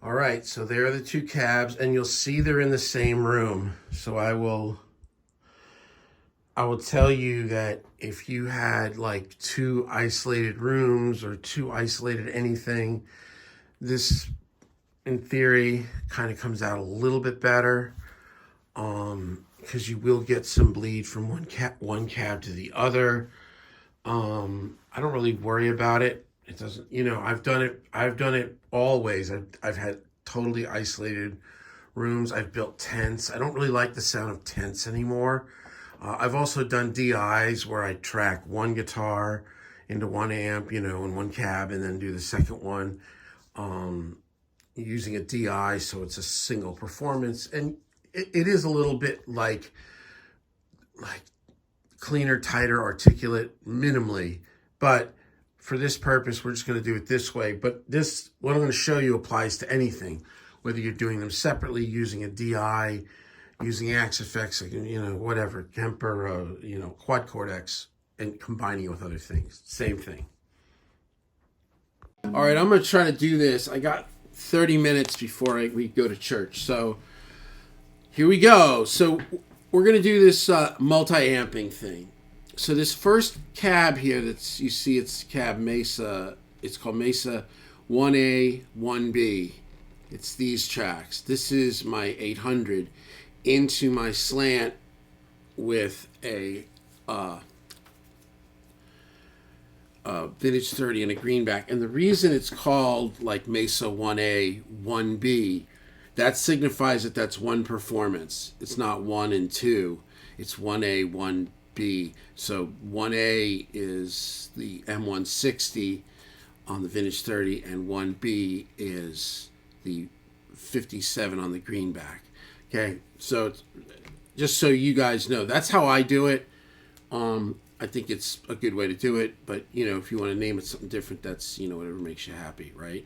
All right, so there are the two cabs, and you'll see they're in the same room. So I will tell you that if you had like two isolated rooms or two isolated anything, this in theory kind of comes out a little bit better, because you will get some bleed from one cab to the other. I don't really worry about it. It doesn't, I've done it always. I've had totally isolated rooms. I've built tents. I don't really like the sound of tents anymore. I've also done DIs where I track one guitar into one amp, in one cab, and then do the second one using a DI, so it's a single performance. And it is a little bit like cleaner, tighter, articulate, minimally. But for this purpose, we're just going to do it this way. But what I'm going to show you applies to anything, whether you're doing them separately, using a DI, using Axe-Fx, whatever, Kemper, Quad Cortex, and combining it with other things. Same thing. All right, I'm going to try to do this. I got 30 minutes before we go to church. So here we go. So we're going to do this multi-amping thing. So this first cab here you see, it's cab Mesa. It's called Mesa 1A, 1B. It's these tracks. This is my 800 into my slant with a vintage 30 and a greenback. And the reason it's called like Mesa 1A, 1B, that signifies that that's one performance. It's not 1 and 2. It's 1A, 1B. So 1A is the M160 on the vintage 30, and 1B is the 57 on the greenback. Okay, so just so you guys know, that's how I do it. I think it's a good way to do it, but if you want to name it something different, that's whatever makes you happy, right?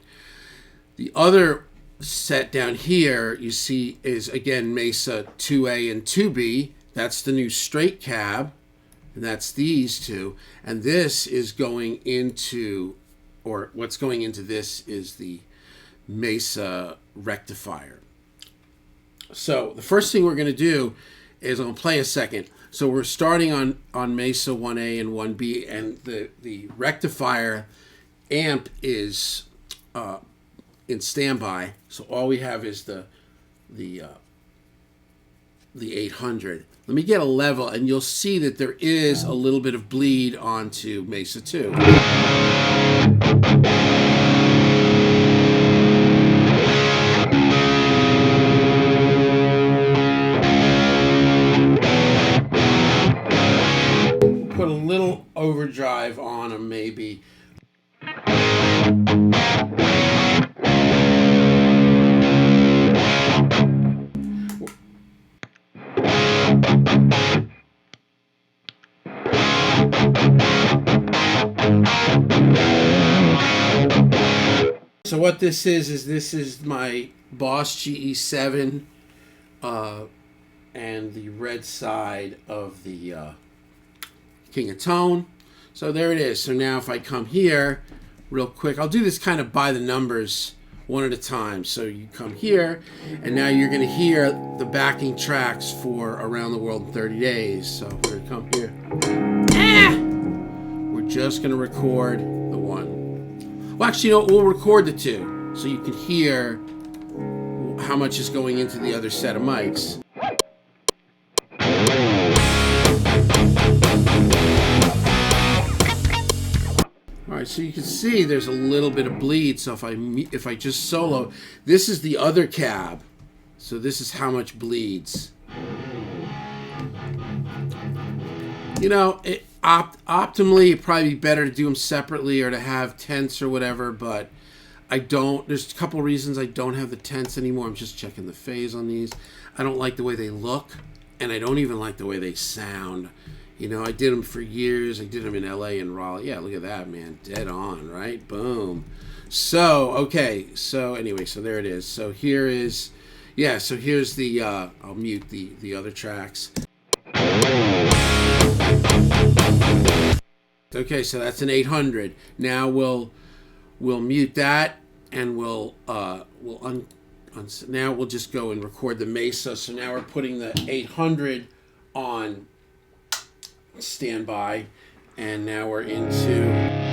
The other set down here you see is again Mesa 2A and 2B. That's the new straight cab, and that's these two. And this is going into, or what's going into this is the Mesa rectifier. So the first thing we're going to do is I'm going to play a second. So we're starting on Mesa 1A and 1B, and the rectifier amp is in standby. So all we have is the 800. Let me get a level, and you'll see that there is a little bit of bleed onto Mesa 2. Put a little overdrive on them, maybe. So what this is my Boss GE7 and the red side of the King of Tone. So there it is. So now if I come here real quick, I'll do this kind of by the numbers one at a time. So you come here, and now you're going to hear the backing tracks for Around the World in 30 Days. So we're going to come here. We're just going to record the one. Well, actually, we'll record the two so you can hear how much is going into the other set of mics. All right, so you can see there's a little bit of bleed. So if I just solo, this is the other cab. So this is how much bleeds. Optimally, it'd probably be better to do them separately or to have tents or whatever, but I don't. There's a couple reasons I don't have the tents anymore. I'm just checking the phase on these. I don't like the way they look, and I don't even like the way they sound. I did them for years. I did them in LA and Raleigh. Yeah, look at that, man. Dead on, right? Boom. So, okay. So, anyway, so there it is. So, here's the, I'll mute the other tracks. Okay, so that's an 800. Now we'll mute that and now we'll just go and record the Mesa. So now we're putting the 800 on standby, and now we're into.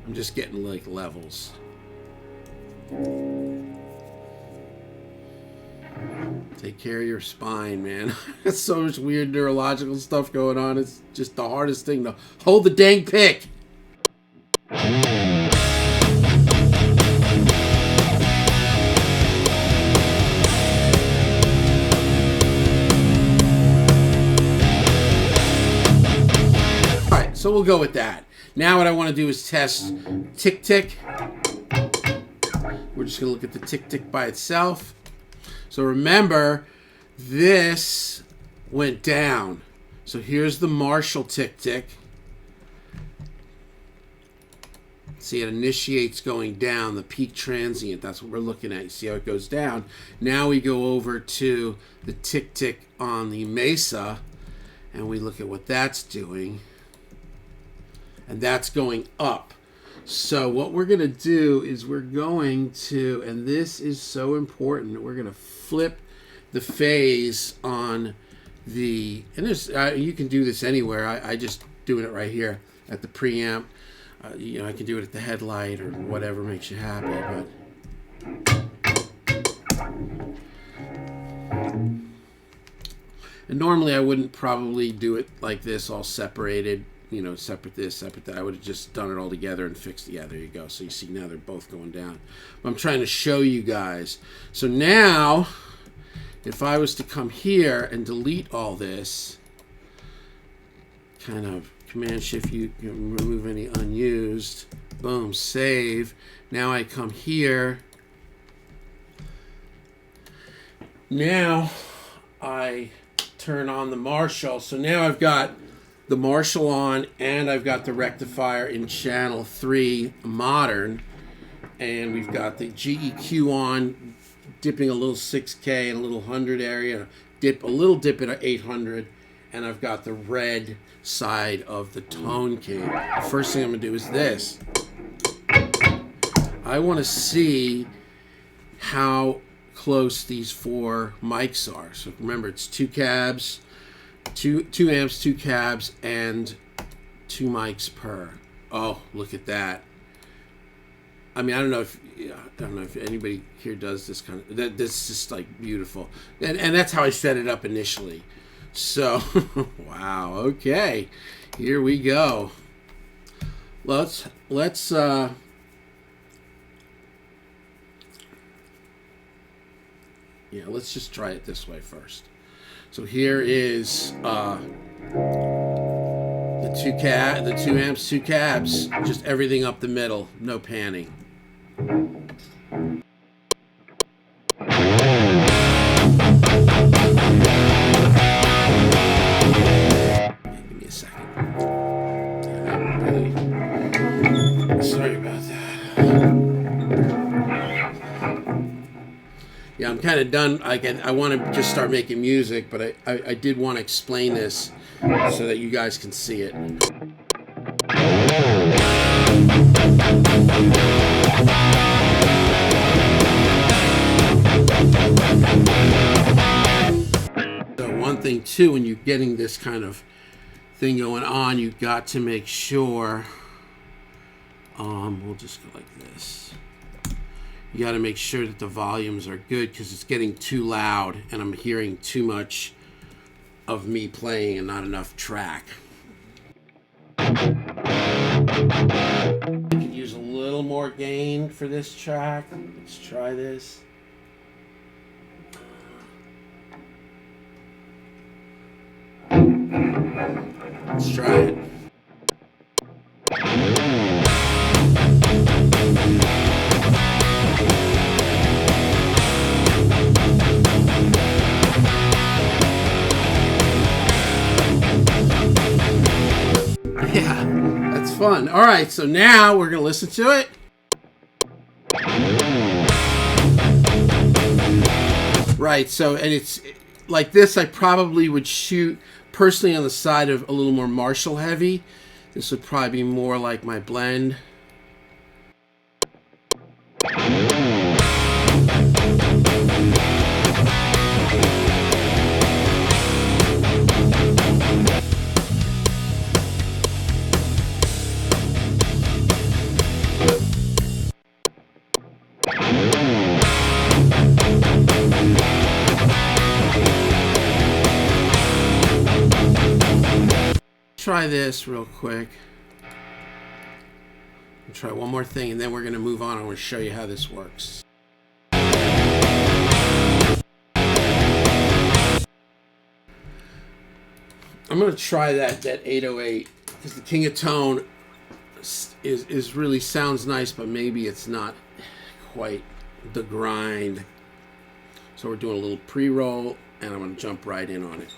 I'm just getting like levels. Take care of your spine, man. There's so much weird neurological stuff going on. It's just the hardest thing to hold the dang pick. Alright, so we'll go with that. Now what I want to do is test tick tick. We're just going to look at the tick tick by itself. So remember, this went down. So here's the Marshall tick tick. See, it initiates going down, the peak transient. That's what we're looking at. You see how it goes down. Now we go over to the tick tick on the Mesa, and we look at what that's doing. And that's going up. So what we're going to do is we're going to, and this is so important, we're going to flip the phase on the, and there's, you can do this anywhere. I just doing it right here at the preamp. You know, I can do it at the headlight or whatever makes you happy. And normally I wouldn't probably do it like this, all separated. You know, separate this, separate that. I would have just done it all together and fixed it. Yeah, there you go. So you see now they're both going down. But I'm trying to show you guys. So now, if I was to come here and delete all this, kind of Command-Shift, you can remove any unused. Boom, save. Now I come here. Now I turn on the Marshall. So now I've got the Marshall on, and I've got the rectifier in channel 3 modern, and we've got the GEQ on, dipping a little 6K and a little 100 area, a little dip at 800, and I've got the red side of the Tone King. The first thing I'm gonna do is this. I want to see how close these 4 mics are. So remember, it's 2 cabs. Two amps, 2 cabs, and 2 mics per. Oh, look at that! I mean, I don't know if anybody here does this kind of. This is just like beautiful, and that's how I set it up initially. So, wow. Okay, here we go. Let's just try it this way first. So here is the 2 amps, 2 cabs, just everything up the middle, no panning. Give me a second. Sorry about that. Yeah, I'm kind of done. I want to just start making music, but I did want to explain this so that you guys can see it. So one thing too, when you're getting this kind of thing going on, you've got to make sure, we'll just go like this. You got to make sure that the volumes are good, because it's getting too loud and I'm hearing too much of me playing and not enough track. I could use a little more gain for this track. Let's try this. Let's try it. fun. All right, so now we're going to listen to it. Right, so, and it's like this, I probably would shoot personally on the side of a little more Marshall heavy. This would probably be more like my blend. Try this real quick. I'll try one more thing and then we're going to move on. I want to show you how this works. I'm going to try that 808 because the King of Tone is really sounds nice, but maybe it's not quite the grind. So we're doing a little pre-roll and I'm going to jump right in on it.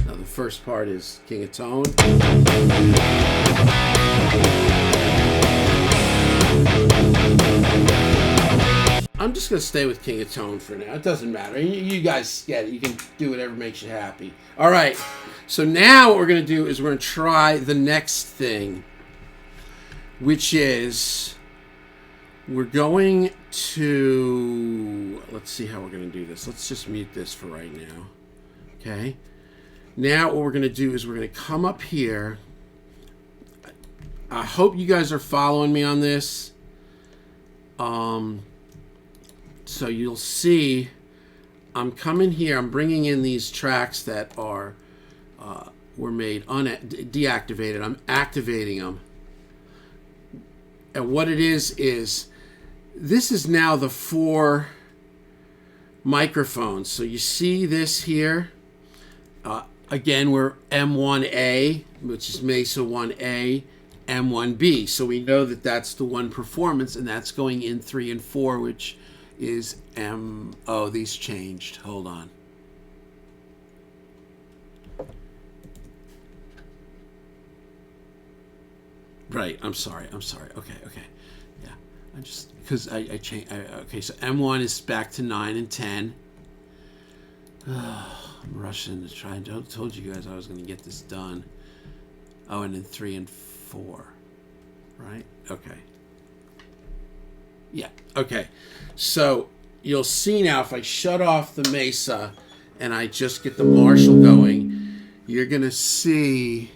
Now the first part is King of Tone. I'm just going to stay with King of Tone for now. It doesn't matter. You guys get it. You can do whatever makes you happy. All right. So now what we're going to do is we're going to try the next thing, which is we're going to, let's see how we're going to do this. Let's just mute this for right now. Okay. Now what we're going to do is we're going to come up here. I hope you guys are following me on this. So you'll see I'm coming here. I'm bringing in these tracks that are were made deactivated. I'm activating them. And what it is this is now the 4 microphones. So you see this here. Again, we're M1A, which is Mesa 1A, M1B. So we know that that's the one performance, and that's going in 3 and 4, which is oh, these changed. Hold on. Right, I'm sorry. Okay. Yeah, I just, because I changed. Okay, so M1 is back to 9 and 10. I'm rushing to try. I told you guys I was going to get this done. Oh, and then 3 and 4. Right? Okay. Yeah, okay. So you'll see now if I shut off the Mesa and I just get the Marshall going, you're going to see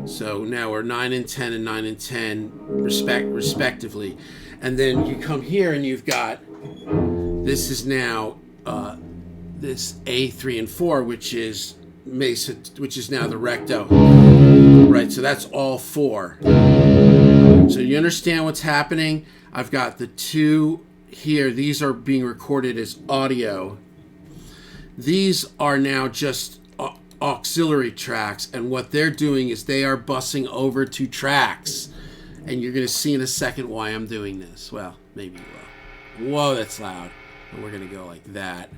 so now we're 9 and 10 and 9 and 10 respectively. And then you come here and you've got, this is now this A3 and 4, which is Mesa, which is now the Recto. Right, so that's all 4. So you understand what's happening? I've got the 2 here. These are being recorded as audio. These are now just auxiliary tracks, and what they're doing is they are busing over to tracks. And you're going to see in a second why I'm doing this. Well, maybe you will. Whoa, that's loud. And we're going to go like that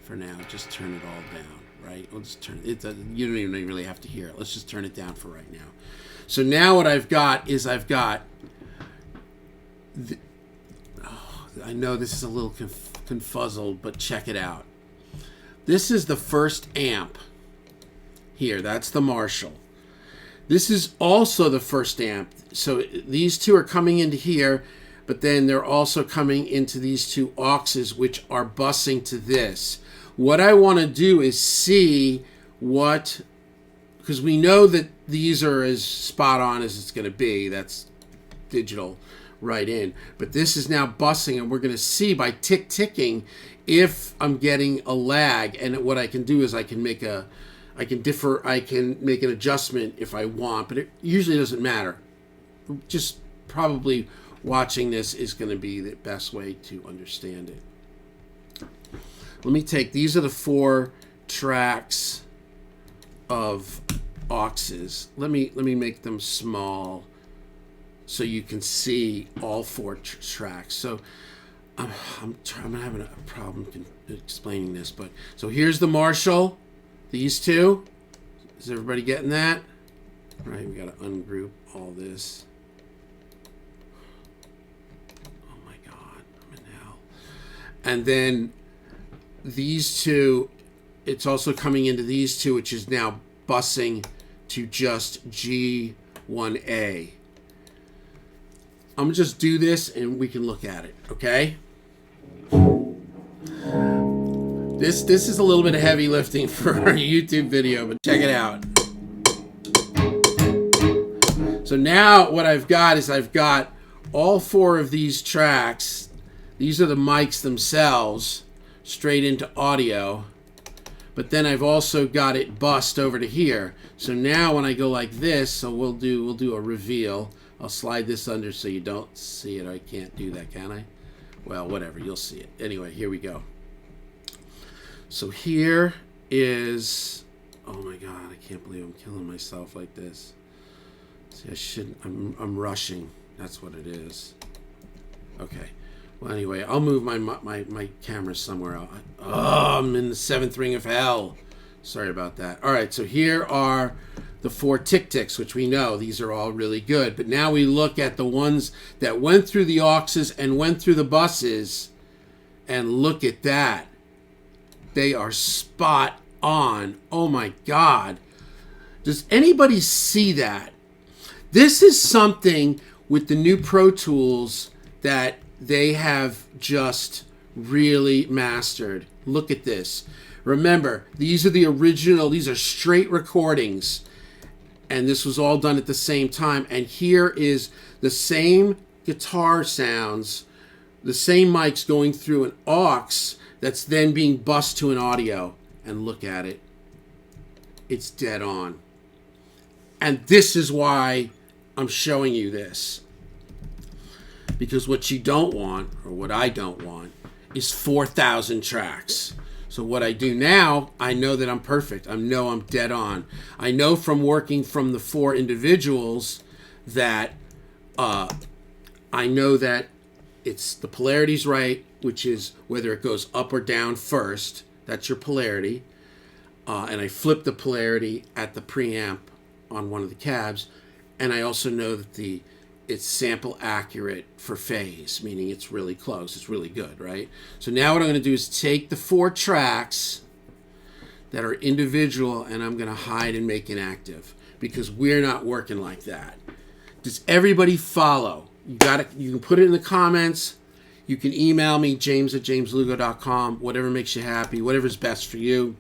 for now. Just turn it all down, right? We'll just turn it. You don't even really have to hear it. Let's just turn it down for right now. So now what I've got is I know this is a little confuzzled, but check it out. This is the first amp here. That's the Marshall. This is also the first amp. So these 2 are coming into here, but then they're also coming into these 2 auxes, which are busing to this. What I want to do is see what, because we know that these are as spot on as it's going to be. That's digital right in. But this is now busing, and we're going to see by ticking if I'm getting a lag. And what I can do is I can make an adjustment if I want, but it usually doesn't matter. Just probably watching this is going to be the best way to understand it. Let me take, these are the 4 tracks of auxes. Let me make them small so you can see all 4 tracks. So I'm having a problem explaining this, but so here's the Marshall, these 2. Is everybody getting that? All right, we got to ungroup all this. Oh my God, I'm in hell. And then these 2, it's also coming into these 2, which is now busing to just G1A. I'm gonna just do this and we can look at it, okay? This is a little bit of heavy lifting for our YouTube video, but check it out. So now what I've got is I've got all 4 of these tracks. These are the mics themselves, straight into audio. But then I've also got it bussed over to here. So now when I go like this, so we'll do a reveal. I'll slide this under so you don't see it. I can't do that, can I? Well, whatever, you'll see it. Anyway, here we go. So here is, oh my God, I can't believe I'm killing myself like this. See, I shouldn't, I'm rushing. That's what it is. Okay. Well, anyway, I'll move my camera somewhere else. Oh, I'm in the 7th ring of hell. Sorry about that. All right, so here are the 4 tic-tics, which we know these are all really good. But now we look at the ones that went through the auxes and went through the buses, and look at that. They are spot on. Oh my God. Does anybody see that? This is something with the new Pro Tools that they have just really mastered. Look at this. Remember, these are the original, these are straight recordings. And this was all done at the same time. And here is the same guitar sounds, the same mics going through an aux that's then being bussed to an audio. And look at it. It's dead on. And this is why I'm showing you this. Because what you don't want, or what I don't want, is 4,000 tracks. So what I do now, I know that I'm perfect. I know I'm dead on. I know from working from the 4 individuals that I know that it's the polarity's right, which is whether it goes up or down first. That's your polarity. And I flip the polarity at the preamp on one of the cabs. And I also know that it's sample accurate for phase, meaning it's really close. It's really good, right? So now what I'm going to do is take the 4 tracks that are individual and I'm going to hide and make inactive because we're not working like that. Does everybody follow? You can put it in the comments. You can email me, james@jameslugo.com, whatever makes you happy, whatever's best for you.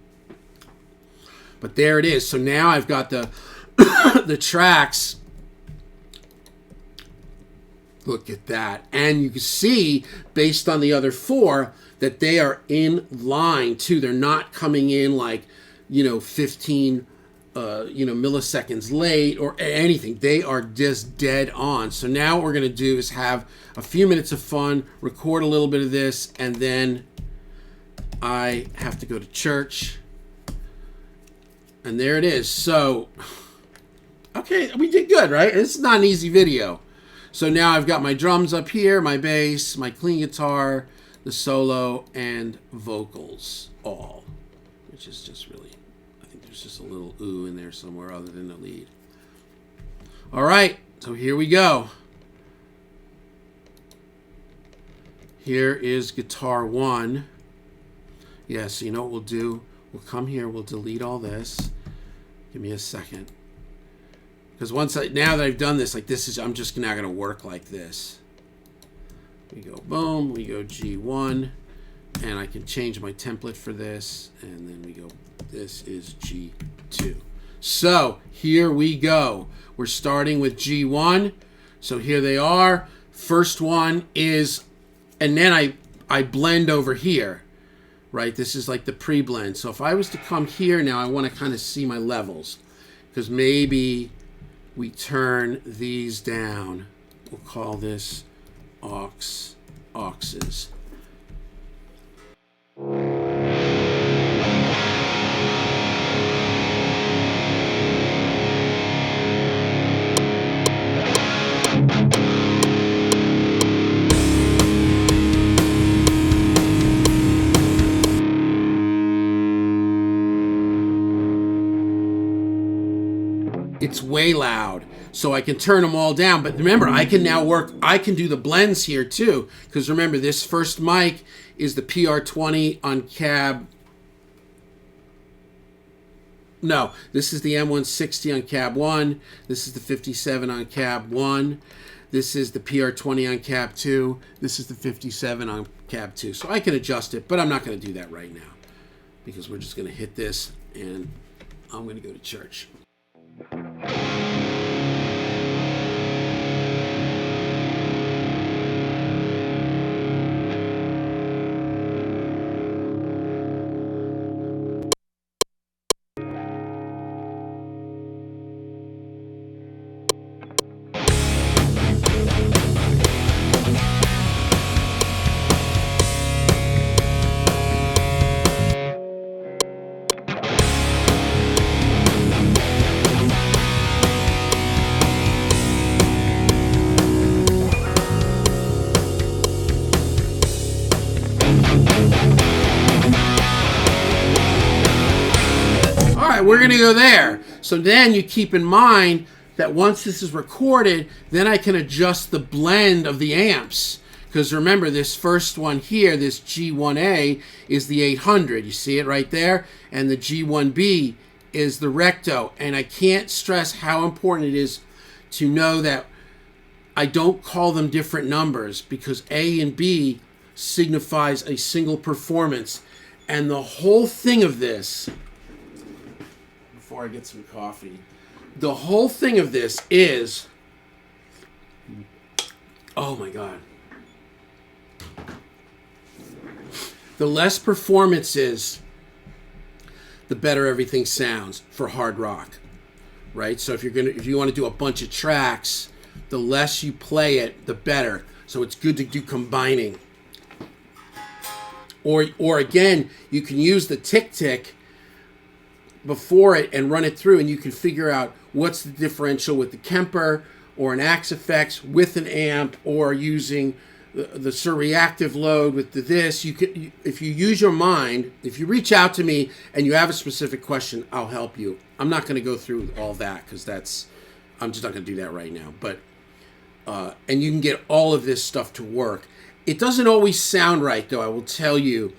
But there it is. So now I've got the the tracks. Look at that. And you can see, based on the other 4, that they are in line, too. They're not coming in like, 15, milliseconds late or anything. They are just dead on. So now what we're going to do is have a few minutes of fun, record a little bit of this, and then I have to go to church. And there it is. So, okay, we did good, right? It's not an easy video. So now I've got my drums up here, my bass, my clean guitar, the solo, and vocals all. Which is just really, I think there's just a little ooh in there somewhere other than the lead. All right, so here we go. Here is guitar 1. Yeah, so you know what we'll do? We'll come here, we'll delete all this. Give me a second. Because now that I've done this, like this is, I'm just now going to work like this. We go boom, we go G1, and I can change my template for this, and then we go, this is G2. So here we go. We're starting with G1. So here they are. First one is, and then I blend over here, right? This is like the pre-blend. So if I was to come here now, I want to kind of see my levels, because maybe we turn these down. We'll call this auxes. It's way loud, so I can turn them all down. But remember, I can do the blends here too, because remember, this first mic is the PR20 on cab. No, this is the M160 on cab 1. This is the 57 on cab 1. This is the PR20 on cab 2. This is the 57 on cab 2. So I can adjust it, but I'm not going to do that right now, because we're just going to hit this, and I'm going to go to church. We're going to go there. So then you keep in mind that once this is recorded, then I can adjust the blend of the amps. Because remember, this first one here, this G1A, is the 800. You see it right there? And the G1B is the Recto. And I can't stress how important it is to know that I don't call them different numbers, because A and B signifies a single performance. And the whole thing of this, before I get some coffee, the whole thing of this is, oh my God, the less performances, the better everything sounds for hard rock, right? So if you want to do a bunch of tracks, the less you play it, the better. So it's good to do combining. Or again, you can use the tick before it and run it through, and you can figure out what's the differential with the Kemper or an Axe FX with an amp, or using the surreactive load with this. You could, if you use your mind, if you reach out to me and you have a specific question, I'll help you. I'm not going to go through all that, because I'm just not going to do that right now. But and you can get all of this stuff to work. It doesn't always sound right, though. I will tell you,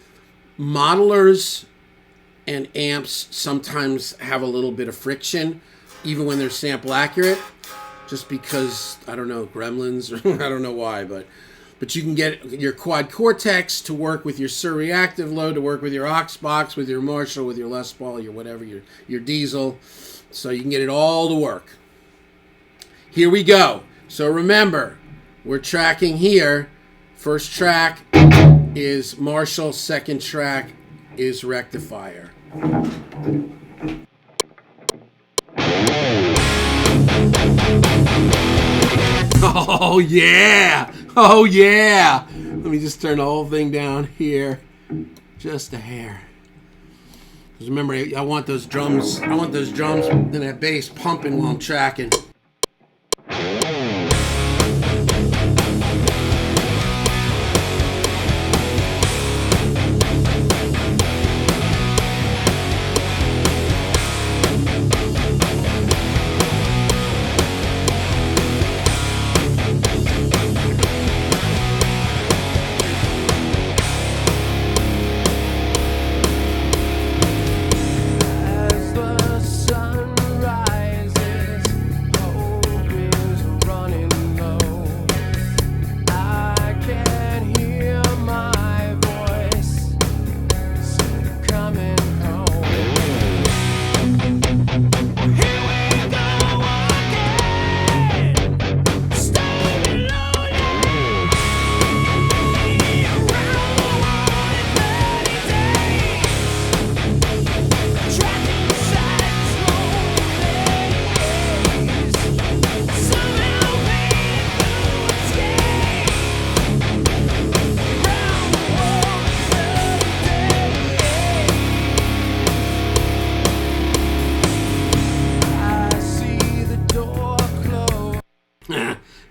modelers and amps sometimes have a little bit of friction, even when they're sample accurate, just because, I don't know, gremlins, or I don't know why, but you can get your Quad Cortex to work with your surreactive load, to work with your aux box, with your Marshall, with your Les Paul, your whatever, your Diesel, so you can get it all to work. Here we go. So remember, we're tracking here. First track is Marshall, second track is Rectifier. Oh yeah! Oh yeah! Let me just turn the whole thing down here, just a hair. Because remember, I want those drums. I want those drums and that bass pumping while I'm tracking.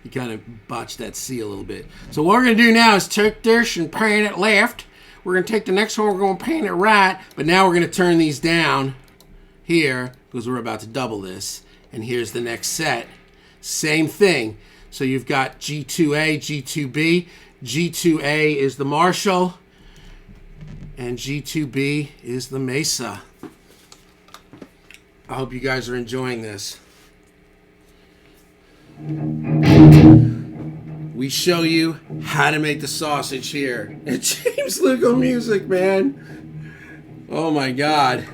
You kind of botched that C a little bit. So what we're going to do now is take this and paint it left. We're going to take the next one, we're going to paint it right. But now we're going to turn these down here because we're about to double this. And here's the next set. Same thing. So you've got G2A, G2B. G2A is the Marshall. And G2B is the Mesa. I hope you guys are enjoying this. We show you how to make the sausage here at James Lugo Music, man. Oh my God.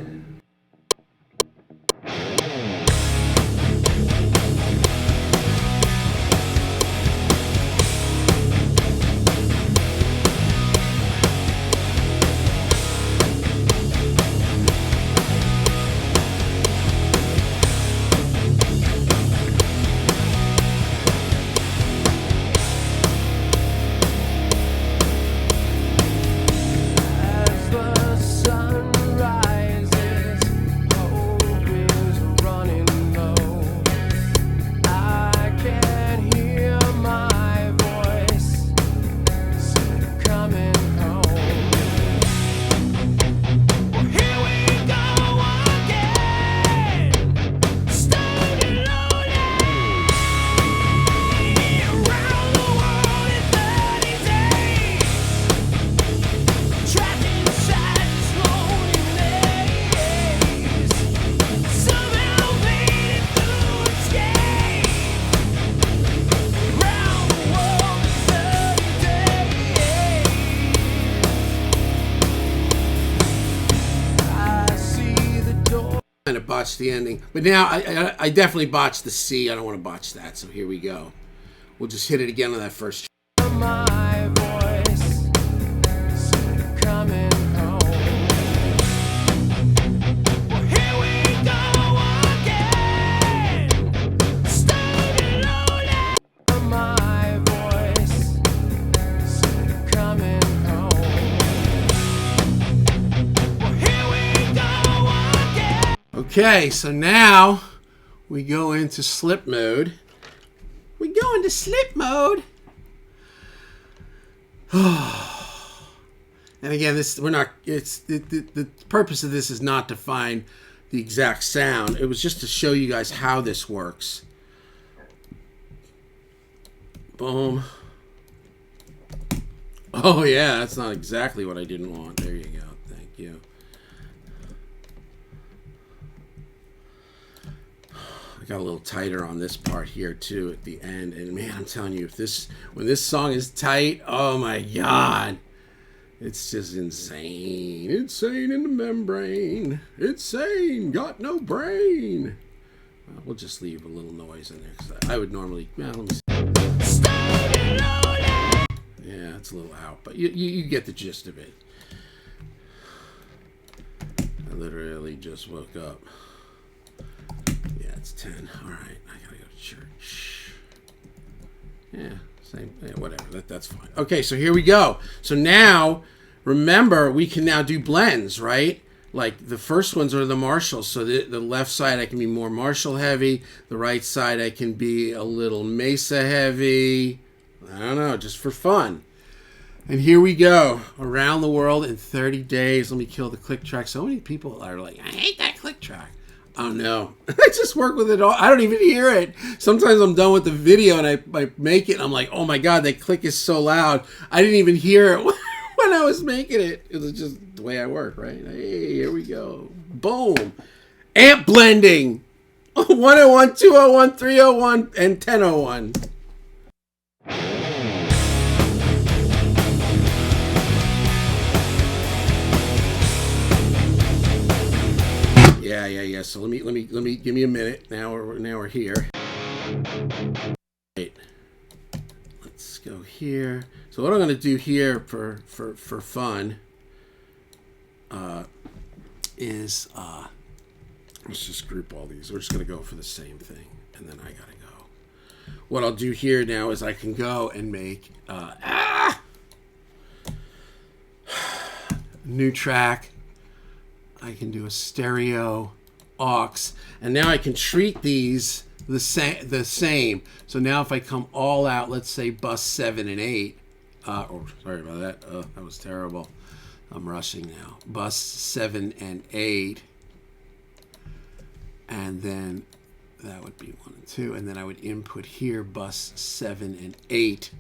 Kind of botched the ending, but now I definitely botched the C. I don't want to botch that, so here we go. We'll just hit it again on that first. My voice coming home. Well, here we go again. Starting loaded. My voice coming home. Well, here we go again. Okay, so now we go into slip mode. We go into slip mode. And again, this we're not. It's the purpose of this is not to find the exact sound. It was just to show you guys how this works. Boom. Oh yeah, that's not exactly what I didn't want. There you go. Thank you. I got a little tighter on this part here too at the end, and man, I'm telling you, when this song is tight, oh my God, it's just insane. Insane in the membrane. Insane, got no brain. We'll just leave a little noise in there because I would normally. Let me see. Yeah, it's a little out, but you get the gist of it. I literally just woke up. It's 10. All right, I gotta go to church. Yeah, same. Yeah, whatever. That's fine. Okay, so here we go. So now, remember, we can now do blends, right? Like the first ones are the Marshalls. So the left side I can be more Marshall heavy. The right side I can be a little Mesa heavy. I don't know, just for fun. And here we go. Around the world in 30 days. Let me kill the click track. So many people are like, I hate that click track. Oh no, I just work with it all. I don't even hear it. Sometimes I'm done with the video and I make it and I'm like, oh my God, that click is so loud. I didn't even hear it when I was making it. It was just the way I work, right? Hey, here we go. Boom. Amp blending. 101, 201, 301, and 1001. Yeah. So let me give me a minute. Now we're here. Right. Let's go here. So what I'm gonna do here for fun is let's just group all these. We're just gonna go for the same thing, and then I gotta go. What I'll do here now is I can go and make new track. I can do a stereo aux, and now I can treat these the same. So now if I come all out, let's say bus 7 and 8. Sorry about that. That was terrible. I'm rushing now. Bus 7 and 8. And then that would be 1 and 2. And then I would input here bus 7 and 8.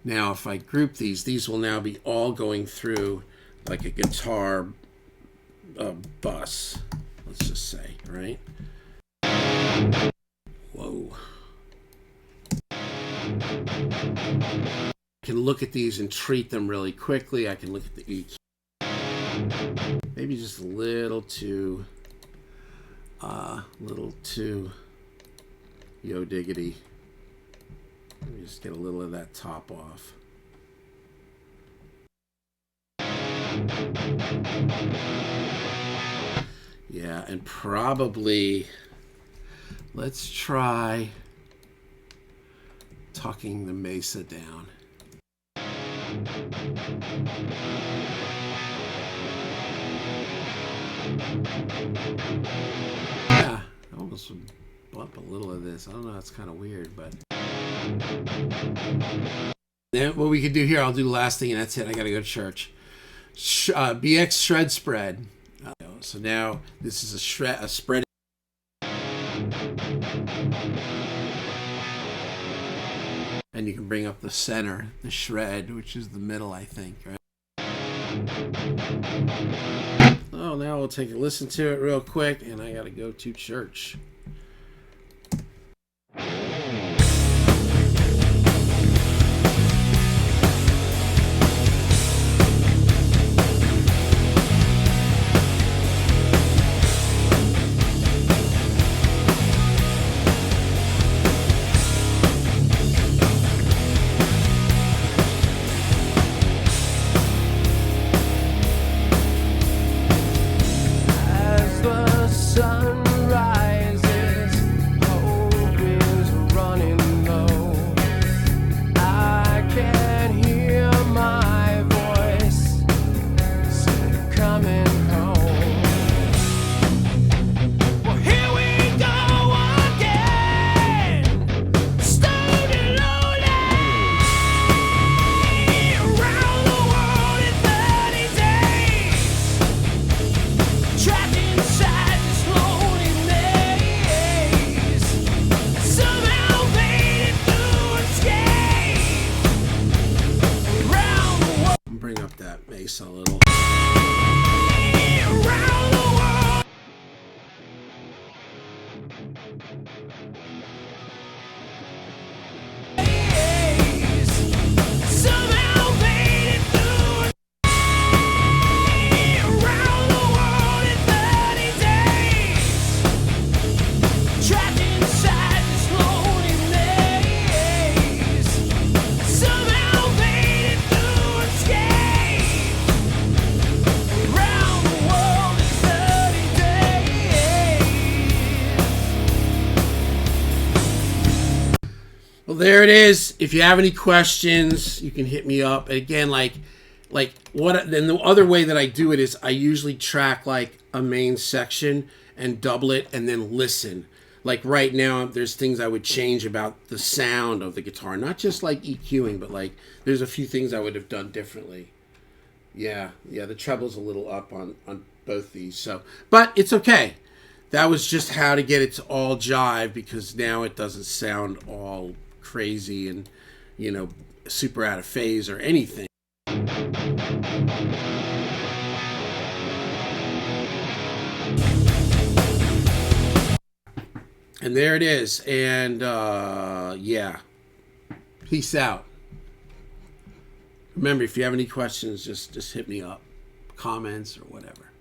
Now if I group these will now be all going through like a guitar bus. Let's just say, right? Whoa. I can look at these and treat them really quickly. I can look at the EQ. Maybe just a little too yo diggity. Let me just get a little of that top off. Yeah, and probably let's try tucking the Mesa down. Yeah, I almost would bump a little of this. I don't know, it's kind of weird, but then what we could do here, I'll do the last thing and that's it. I gotta go to church. BX shred spread. So now this is a spread. And you can bring up the center, the shred, which is the middle, I think, right? Oh, now we'll take a listen to it real quick, and I gotta go to church. A little. Well, there it is. If you have any questions, you can hit me up. And again, like what? Then the other way that I do it is I usually track like a main section and double it and then listen. Like right now, there's things I would change about the sound of the guitar, not just like EQing, but like there's a few things I would have done differently. Yeah, the treble's a little up on both these. So, but it's okay. That was just how to get it to all jive because now it doesn't sound all crazy and, you know, super out of phase or anything. And there it is. And yeah, peace out. Remember, if you have any questions, just hit me up, comments or whatever.